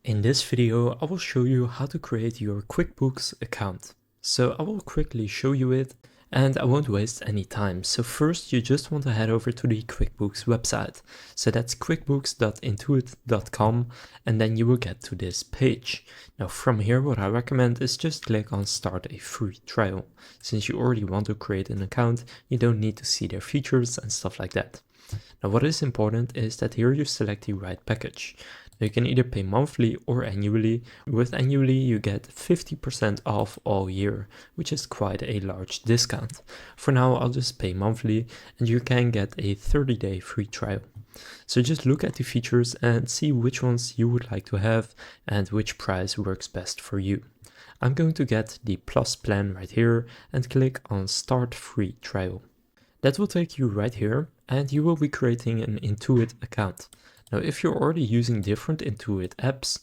In this video, I will show you how to create your QuickBooks account. So I will quickly show you it and I won't waste any time. So first you just want to head over to the QuickBooks website. So that's quickbooks.intuit.com and then you will get to this page. Now from here what I recommend is just click on start a free trial. Since you already want to create an account, you don't need to see their features and stuff like that. Now what is important is that here you select the right package. You can either pay monthly or annually. With annually you get 50% off all year, which is quite a large discount. For now I'll just pay monthly and you can get a 30-day free trial. So just look at the features and see which ones you would like to have and which price works best for you. I'm going to get the Plus plan right here and click on Start Free Trial. That will take you right here and you will be creating an Intuit account. Now, if you're already using different Intuit apps,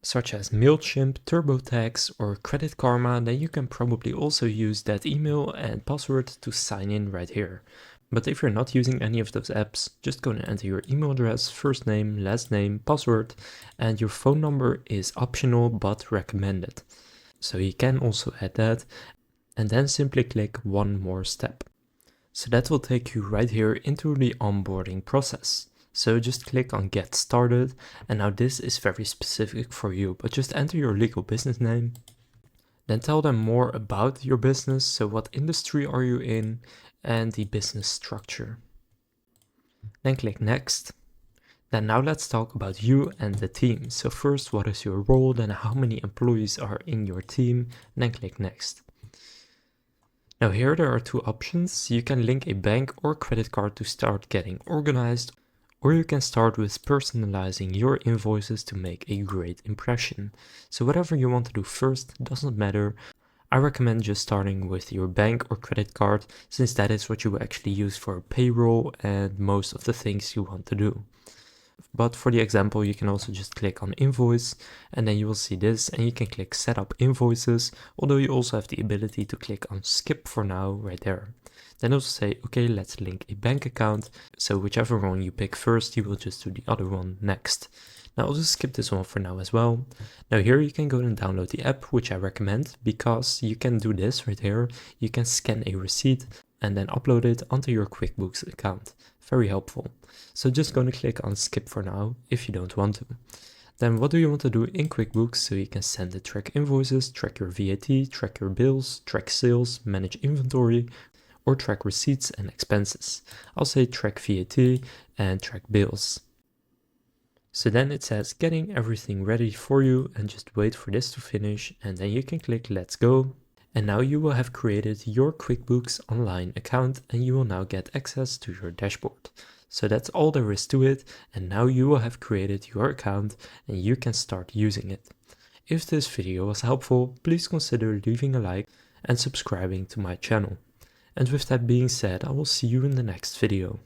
such as MailChimp, TurboTax, or Credit Karma, then you can probably also use that email and password to sign in right here. But if you're not using any of those apps, just go and enter your email address, first name, last name, password, and your phone number is optional but recommended. So you can also add that, and then simply click one more step. So that will take you right here into the onboarding process. So just click on get started, and now this is very specific for you, but just enter your legal business name. Then tell them more about your business, so what industry are you in, and the business structure. Then click next. Then now let's talk about you and the team. So first, what is your role, then how many employees are in your team, and then click next. Now here there are two options. You can link a bank or credit card to start getting organized, or you can start with personalizing your invoices to make a great impression. So whatever you want to do first doesn't matter. I recommend just starting with your bank or credit card, since that is what you will actually use for payroll and most of the things you want to do. But for the example, you can also just click on invoice and then you will see this, and you can click set up invoices, although you also have the ability to click on skip for now right there. Then also say, okay, let's link a bank account. So whichever one you pick first, you will just do the other one next. Now I'll just skip this one for now as well. Now here you can go and download the app, which I recommend, because you can do this right here. You can scan a receipt and then upload it onto your QuickBooks account. Very helpful. So just going to click on skip for now if you don't want to. Then what do you want to do in QuickBooks? So you can send and track invoices, track your VAT, track your bills, track sales, manage inventory, or track receipts and expenses. I'll say track VAT and track bills. So then it says getting everything ready for you, and just wait for this to finish, and then you can click let's go. And now you will have created your QuickBooks Online account and you will now get access to your dashboard. So that's all there is to it, and now you will have created your account and you can start using it. If this video was helpful, please consider leaving a like and subscribing to my channel. And with that being said, I will see you in the next video.